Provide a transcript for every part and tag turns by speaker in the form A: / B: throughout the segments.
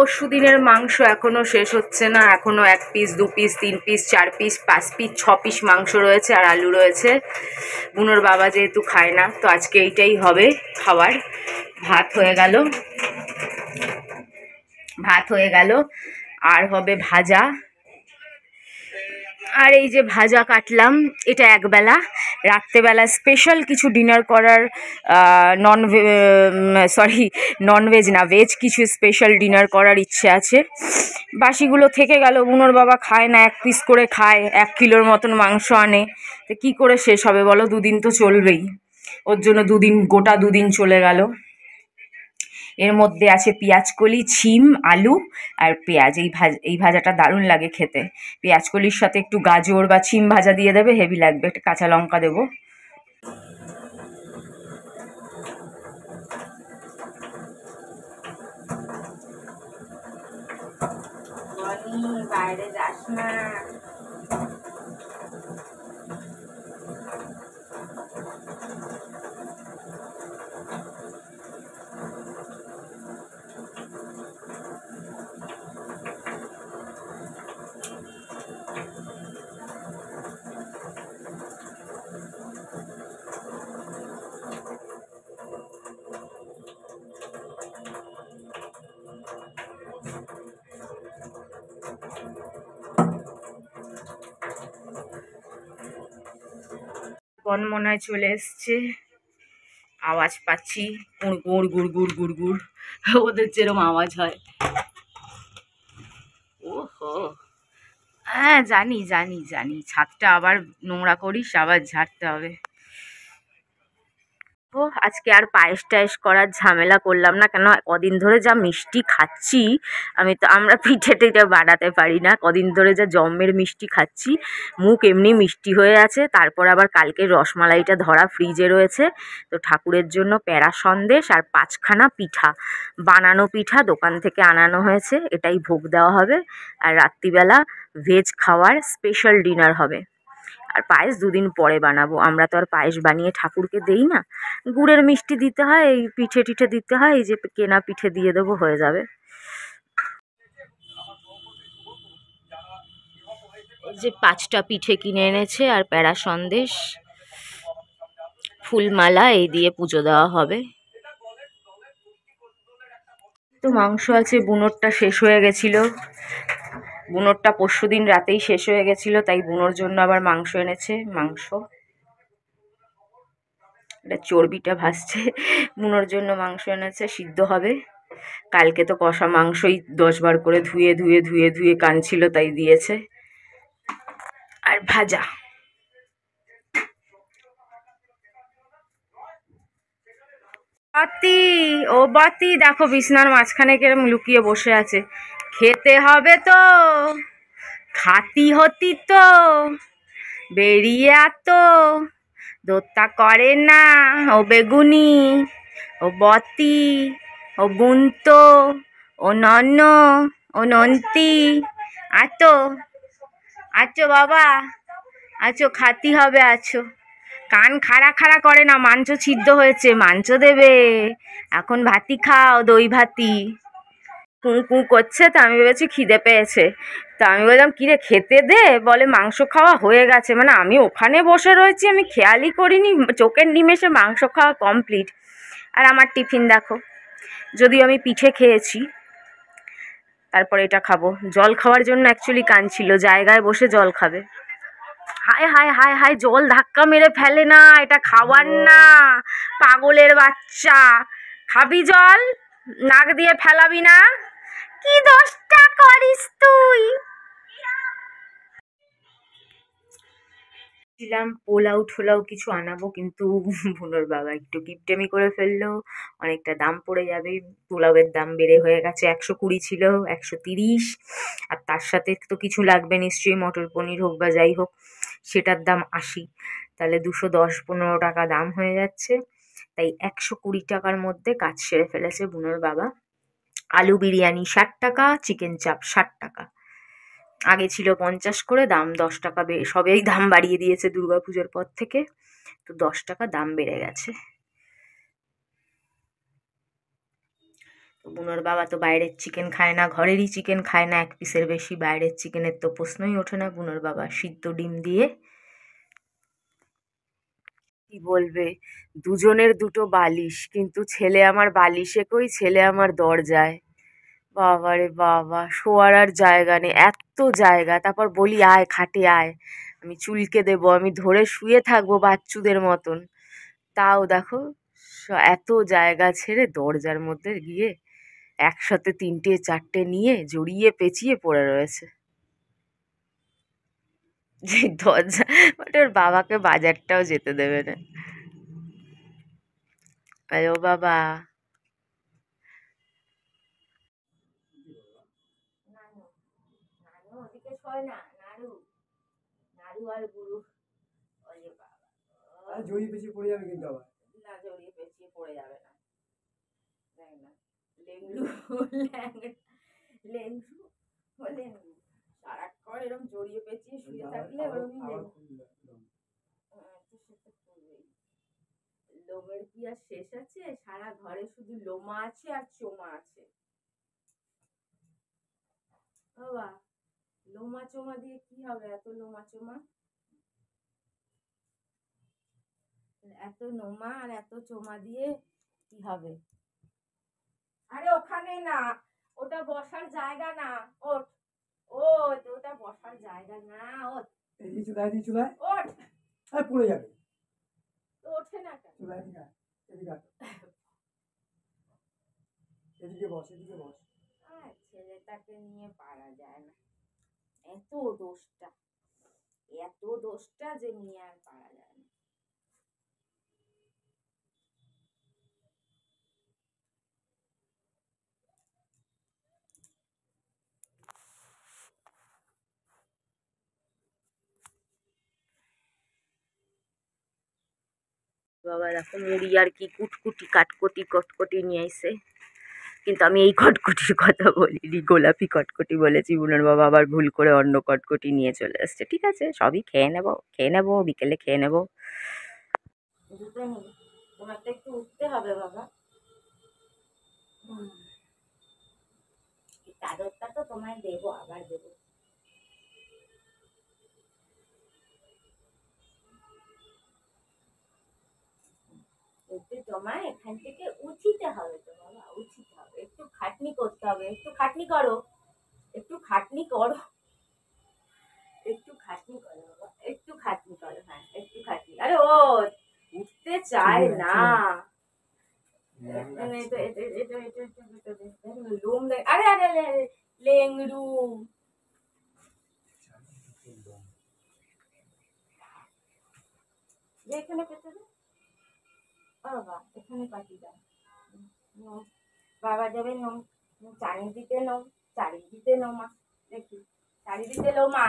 A: পরশু দিনের মাংস এখনো শেষ হচ্ছে না, এখনো 1 piece 2 piece 3 piece 4 piece 5 piece 6 piece মাংস রয়েছে আর আলু রয়েছে। বুনোর বাবা যেহেতু খায় না, তো আজকে এইটাই হবে খাবার। ভাত হয়ে গেল আর হবে ভাজা। আর এই যে ভাজা কাটলাম, এটা একবেলা। রাত্রেবেলা স্পেশাল কিছু ডিনার করার, ননভেজ না ভেজ কিছু স্পেশাল ডিনার করার ইচ্ছে আছে। বাসিগুলো থেকে গেল, বুনোর বাবা খায় না, 1 পিস করে খায়, 1 কিলোর মতন মাংস আনে। তো কী করে শেষ হবে বলো, 2 দিন তো চলবেই। ওর জন্য গোটা 2 দিন চলে গেল। এর মধ্যে আছে পেঁয়াজকলি, ছিম, আলু আর পেঁয়াজ। এই ভাজাটা দারুণ লাগে খেতে। পেঁয়াজকলির সাথে একটু গাজর বা ছিম ভাজা দিয়ে দেবে, হেভি লাগবে। একটা কাঁচা লঙ্কা দেবো। বাইরে যাস না। কোন মনে হয় চলে এসছে, আওয়াজ পাচ্ছি গুড় গুড় গুড় গুড় গুড়, ওদের যেরকম আওয়াজ হয়। ওহো, হ্যাঁ জানি জানি জানি, ছাদটা আবার নোংরা করিস, আবার ঝাড়তে হবে। ও আজকে আর পায়েস টায়েস করার ঝামেলা করলাম না, কেন কদিন ধরে যা মিষ্টি খাচ্ছি। আমরা পিঠে টিঠে বানাতে পারি না, কদিন ধরে যা জম্মের মিষ্টি খাচ্ছি, মুখ এমনি মিষ্টি হয়ে আছে। তারপর আবার কালকে রসমালাইটা ধরা ফ্রিজে রয়েছে, তো ঠাকুরের জন্য প্যারা সন্দেশ আর 5খানা পিঠা, বানানো পিঠা দোকান থেকে আনানো হয়েছে, এটাই ভোগ দেওয়া হবে। আর রাত্রিবেলা ভেজ খাওয়ার স্পেশাল ডিনার হবে। আর পায়েস 2 দিন পরে বানাবো, আমরা তো আর পায়েস বানিয়ে ঠাকুরকে দেই না। গুড়ের মিষ্টি দিতে হয়, এই পিঠে টিঠে দিতে হয়, এই যে কেনা পিঠে দিয়ে দেবো, হয়ে যাবে। এই যে 5টা পিঠে কিনে এনেছে আর প্যারা সন্দেশ, ফুলমালা, এই দিয়ে পুজো দেওয়া হবে। তো মাংস আছে, বুনোরটা শেষ হয়ে গেছিল, বুনোরটা পরশুদিন রাতেই শেষ হয়ে গেছিল, তাই বুনোর জন্য আবার মাংস এনেছে। এটা চর্বিটা ভাসছে, বুনোর জন্য মাংস এনেছে, সিদ্ধ হবে। কালকে তো কষা মাংসই 10 বার করে ধুয়ে ধুয়ে ধুয়ে ধুয়ে কানছিল, তাই দিয়েছে। আর ভাজা। বাতি, ও বাতি, দেখো বিছনার মাঝখানে কেরম লুকিয়ে বসে আছে। খেতে হবে তো, খাতি হতি তো, বেরিয়ে আতো, দোত্তা করে না। ও বেগুনি, ও বতি, ও বুন্ত, ও নন্ন, ও নন্তি, আতো আছো বাবা, আছো, খাতি হবে, আছো। কান খাড়া খাড়া করে না, মাংস সিদ্ধ হয়েছে, মাংস দেবে এখন, ভাতি খাও, দই ভাতি। কু কু করছে, তো আমি ভেবেছি খিদে পেয়েছে, তো আমি বললাম কিরে খেতে দে, বলে মাংস খাওয়া হয়ে গেছে। মানে আমি ওখানে বসে রয়েছি, আমি খেয়ালই করিনি, চোখের নিমেষে মাংস খাওয়া কমপ্লিট। আর আমার টিফিন দেখো, যদিও আমি পিঠে খেয়েছি, তারপরে এটা খাবো। জল খাওয়ার জন্য অ্যাকচুয়ালি কাঁদছিল, জায়গায় বসে জল খাবে। হায় হায় হায় হায়, জল ধাক্কা মেরে ফেলে না, এটা খাওয়ার না, পাগলের বাচ্চা। খাবি জল, নাক দিয়ে ফেলাবি না, কি দোষটা করিস তুই। ছিলাম পোলাও ঠোলাও কিছু আনাবো, কিন্তু বুনোর বাবা একটু কিপটেমি করে ফেললো, অনেকটা দাম পড়ে যাবে। পোলাওয়ের দাম বেড়ে হয়ে গেছে, 120 ছিল 130, আর তার সাথে তো কিছু লাগবে নিশ্চয়ই, মটর পনির হোক বা যাই হোক, সেটার দাম 80, তাহলে 210-15 টাকা দাম হয়ে যাচ্ছে। তাই 120 টাকার মধ্যে কাজ সেরে ফেলেছে বুনোর বাবা। আলু বিরিয়ানি 60 টাকা, চিকেন চাপ 60 টাকা, আগে ছিল 50 করে, দাম 10 টাকা সবেই দাম বাড়িয়ে দিয়েছে দুর্গাপুজোর পর থেকে, তো 10 টাকা দাম বেড়ে গেছে। বুনোর বাবা তো বাইরের চিকেন খায় না, ঘরেরই চিকেন খায় না এক পিসের বেশি, বাইরের চিকেনের তো প্রশ্নই ওঠে না। বুনোর বাবা সিদ্ধ ডিম দিয়ে, কি বলবে, দুজনের দুটো বালিশ, কিন্তু ছেলে আমার বালিশে কই, ছেলে আমার দরজায়। বাবারে বাবা, শোয়ার আর জায়গা নেই, এত জায়গা। তারপর বলি আয় খাটে আয়, আমি চুলকে দেবো, আমি ধরে শুয়ে থাকবো বাচ্চুদের মতন, তাও দেখো এত জায়গা ছেড়ে দরজার মধ্যে গিয়ে একসাথে তিনটে চারটে নিয়ে জড়িয়ে পেঁচিয়ে পড়ে রয়েছে। যে দরজা মানে ওর বাবাকে বাজারটাও যেতে দেবে না। আরে ও বাবা, নানু, নানু ওদিকে শোয় না, নাড়ু, নাড়ু আর গুরু। ওরে বাবা, জড়িয়ে পেঁচিয়ে পড়ে যাবে কিন্তু আবার। না, জড়িয়ে পেঁচিয়ে পড়ে যাবে না, দেখ না, লেংড়ু, লেংড়ু, ও লেংড়ু, সারাক্ষণ এরকম জড়িয়ে পেঁচিয়ে শুয়ে থাকলে ওরকম লোমের কি আর শেষ আছে? সারা ঘরে শুধু লোমা আছে আর চোমা আছে। বাবা, লোমা চোমা দিয়ে কি হবে? এত লোমা চোমা, এত লোমা আর এত চোমা দিয়ে কি হবে? আরে ওখানে না, ওটা বসার জায়গা না, ওঠ, ওঠ, ওটা বসার জায়গা না, ওঠ, এদিকে চুলায়, এদিকে চুলায়, ওঠ, আর পড়ে যাবে, তো ওঠে না কেন? চুলায় এদিকে, এদিকে এদিকে বস, এদিকে বস। আর ছেলেটাকে নিয়ে পারা যায় না, এত দোষটা, এত দোষটা যে নিয়ে আর পারা যায় না। বাবা দেখো মুড়ি আর কি কুটকুটি কাটকুটি কটকটি নিয়ে এসে, কিন্তু আমি এই কটকটির কথা বলিনি, গোলাপি কটকটি বলেছি। বুনোর বাবা আবার ভুল করে অন্য কটকটি নিয়ে চলে আসছে। ঠিক আছে, সবই খেয়ে নেবো, খেয়ে নেবো, বিকেলে খেয়ে নেবো। দুটো নেই, তোমার তো একটু উঠতে হবে বাবা। চাদরটা তো তোমায় দেবো, আবার দেবো। একটু তোমায় এখান থেকে উঠিতে হবে তো বাবা, উঠিতে হবে, একটু খাটনি করতে হবে, একটু খাটনি করো, একটু খাটনি করো, একটু খাটনি করো বাবা, একটু খাটনি করো, হ্যাঁ একটু খাটনি। আরে ও উঠতে চায় না, লোম, আরে আরে আরে লেংড়ু, এখানে পেতে দে বাবা, এখানে পাতি দাও, বাবা যাবে নো, চারিদিকে নো, চারিদিকে নোমা, দেখি চারিদিকে লোমা,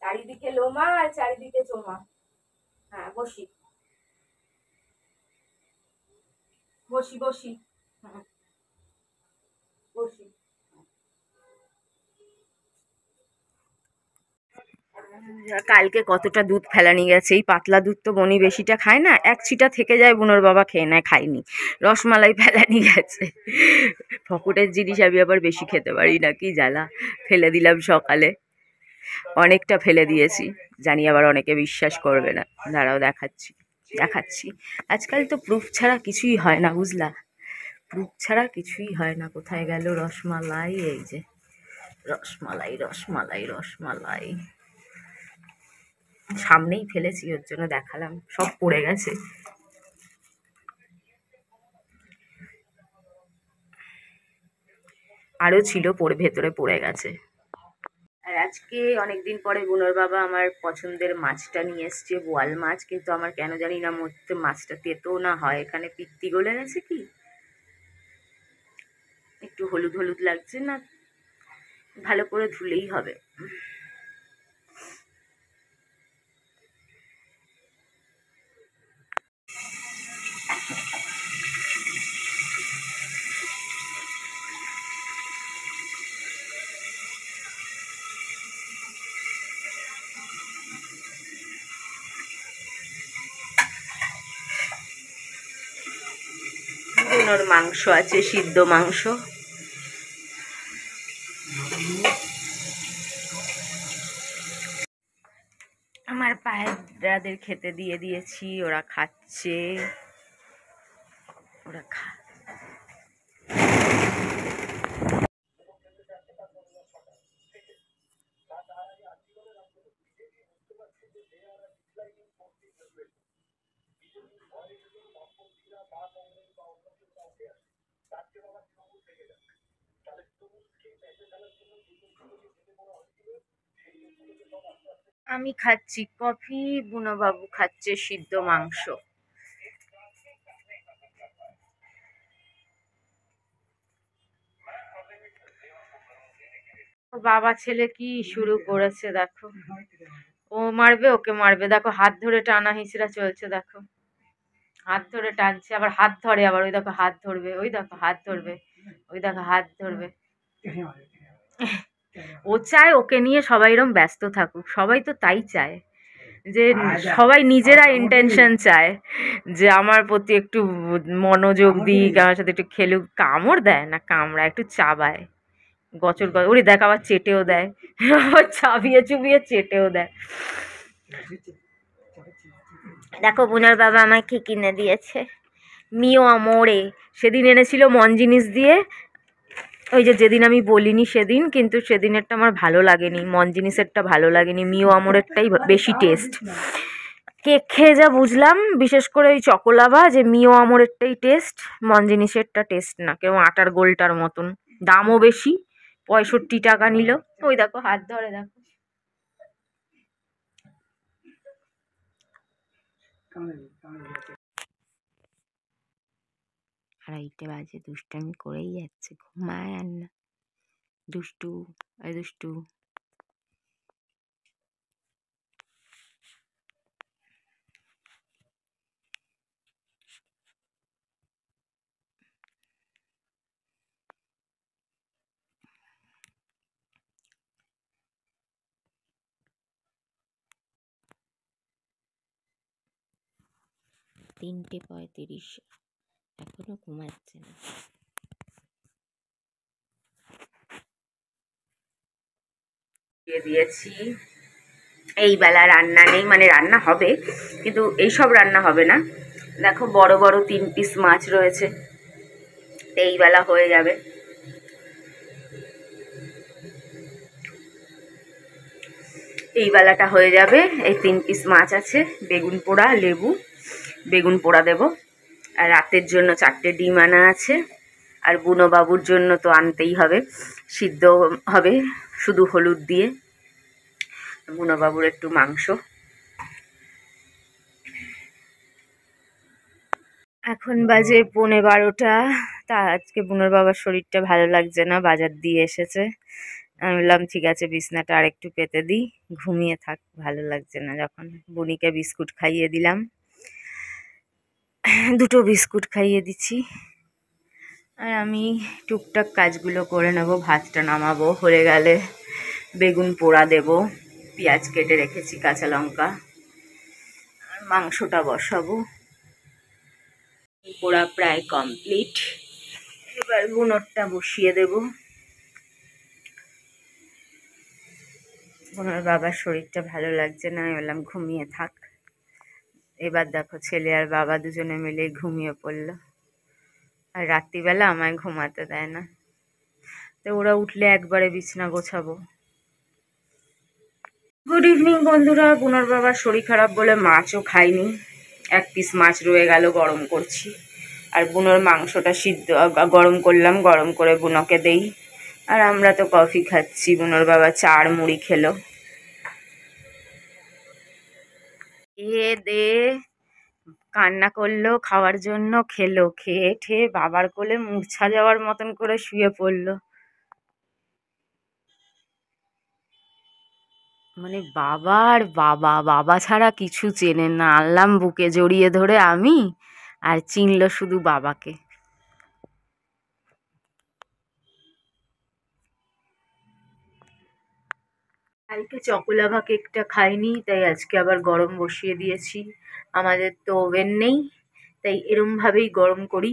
A: চারিদিকে লোমা আর চারিদিকে চোমা। হ্যাঁ বসি, বসি বসি, হ্যাঁ বসি। কালকে কতটা দুধ ফেলানি গেছে, এই পাতলা দুধ তো বনি বেশিটা খায় না, এক ছিটা থেকে যায়, বুনোর বাবা খেয়ে নেয়, খাইনি। রসমালাই ফেলানি গেছে, ফকুটের জিনিস আমি আবার বেশি খেতে পারি না, কি জ্বালা, ফেলে দিলাম সকালে, অনেকটা ফেলে দিয়েছি, জানি আবার অনেকে বিশ্বাস করবে না, দাঁড়াও দেখাচ্ছি, দেখাচ্ছি। আজকাল তো প্রুফ ছাড়া কিছুই হয় না, বুঝলা, প্রুফ ছাড়া কিছুই হয় না। কোথায় গেল রসমালাই? এই যে রসমালাই, রসমালাই, রসমালাই, সামনেই ফেলেছি, ওর জন্য দেখালাম, সব পড়ে গেছে। আরও ছিল, পড়ে ভেতরে পড়ে গেছে। আর আজকে অনেকদিন পরে বুনোর বাবা আমার পছন্দের মাছটা নিয়ে এসছে, বোয়াল মাছ, কিন্তু আমার কেন জানি না মধ্যে মাছটা তেতো না হয়, এখানে পিত্তি গলে গেছে কি, একটু হলুদ হলুদ লাগছে না, ভালো করে ধুলেই হবে। বুনোর মাংস আছে, সিদ্ধ মাংস। আমার পায়রাদের খেতে দিয়ে দিয়েছি, ওরা খাচ্ছে। ওরা আমি খাচ্ছি কফি, বুনোবাবু খাচ্ছে সিদ্ধ মাংস। বাবা ছেলে কি শুরু করেছে দেখো, ও মারবে ওকে মারবে, দেখো হাত ধরে টানা হিচড়া চলছে, দেখো হাত ধরে টানছে, আবার হাত ধরে, আবার ওই দেখো হাত ধরবে, ওই দেখো হাত ধরবে, ওই দেখো হাত ধরবে। ও চায় ওকে নিয়ে সবাই এরম ব্যস্ত থাকুক, সবাই তো তাই চায়, যে সবাই নিজেরা ইন্টেনশন চায় যে আমার প্রতি একটু মনোযোগ দিক, আমার সাথে একটু খেলুক। কামড় দেয় না, কামড়া একটু চাবায়, গচর গচর, ওরে দেখ আবার চেটেও দেয়, আবার চাবিয়ে চুবিয়ে চেটেও দেয়। দেখো বুনার বাবা আমাকে কিনে দিয়েছে মিও আমোরে, সেদিন এনেছিল মন জিনিস দিয়ে, ওই যে যেদিন আমি বলিনি সেদিন, কিন্তু সেদিনেরটা আমার ভালো লাগেনি, মন জিনিসেরটা ভালো লাগেনি, মিও আমোরেরটাই বেশি টেস্ট। কেক খেয়ে যা বুঝলাম, বিশেষ করে ওই চকোলাভা, যে মিও আমোরেরটাই টেস্ট, মন জিনিসেরটা টেস্ট না, কেউ আটার গোলটার মতন, দামও বেশি, 65 টাকা নিল। ওই দেখো হাত ধরে, দেখো 2:30 বাজে, দুষ্টামি করেই যাচ্ছে, ঘুমায় আর না। দুষ্টু, এই দুষ্টু। তিনটে 35, এখনো ঘুমাচ্ছে না। দিয়েছি, এই বেলা রান্না নেই, মানে রান্না হবে কিন্তু এইসব রান্না হবে না। দেখো বড় বড় 3 পিস মাছ রয়েছে, এই বেলা হয়ে যাবে। এই বেলাটা হয়ে যাবে, এই 3 পিস মাছ আছে, বেগুন পোড়া, লেবু, বেগুন পোড়া দেব। আর রাতের জন্য 4টে ডিম আনা আছে, আর বুনো বাবুর জন্য তো আনতেই হবে, সিদ্ধ হবে শুধু হলুদ দিয়ে, বুনো বাবুর একটু মাংস। এখন বাজে 12:15, তা আজকে বুনোর বাবার শরীরটা ভালো লাগছে না, বাজার দিয়ে এসেছে। আমি বললাম ঠিক আছে বিছনাটা আর একটু পেতে দিই, ঘুমিয়ে থাক, ভালো লাগছে না যখন। বুনিকে বিস্কুট খাইয়ে দিলাম, 2টো বিস্কুট খাইয়ে দিচ্ছি, আর আমি টুকটাক কাজগুলো করে নেব। ভাতটা নামাবো, হয়ে গেলে বেগুন পোড়া দেব, পেঁয়াজ কেটে রেখেছি, কাঁচা লঙ্কা, আর মাংসটা বসাবো। পোড়া প্রায় কমপ্লিট, এবার বুনোরটা বসিয়ে দেব। বুনোর বাবার শরীরটা ভালো লাগছে না, আমি বললাম ঘুমিয়ে থাক। এবার দেখো ছেলে আর বাবা দুজনে মিলে ঘুমিয়ে পড়লো, আর রাত্রিবেলা আমায় ঘুমাতে দেয় না, তো ওরা উঠলে একবারে বিছনা গোছাবো। গুড ইভিনিং বন্ধুরা। বুনোর বাবার শরীর খারাপ বলে মাছও খাইনি, 1 পিস মাছ রয়ে গেল, গরম করছি। আর বুনোর মাংসটা সিদ্ধ গরম করলাম, গরম করে বুনোকে দেই। আর আমরা তো কফি খাচ্ছি, বুনোর বাবা চা আর মুড়ি খেলো। এ দে কান্না করলো খাওয়ার জন্য, খেলো, খেয়ে ঠেয়ে বাবার কোলে মূর্ছা যাওয়ার মতন করে শুয়ে পড়লো। মানে বাবার বাবা, বাবা ছাড়া কিছু চেনে না, আনলাম বুকে জড়িয়ে ধরে আমি, আর চিনল শুধু বাবাকে। কালকে চকোলাভা কেকটা খাইনি, তাই আজকে আবার গরম বসিয়ে দিয়েছি। আমাদের তো ওভেন নেই, তাই এরমভাবেই গরম করি।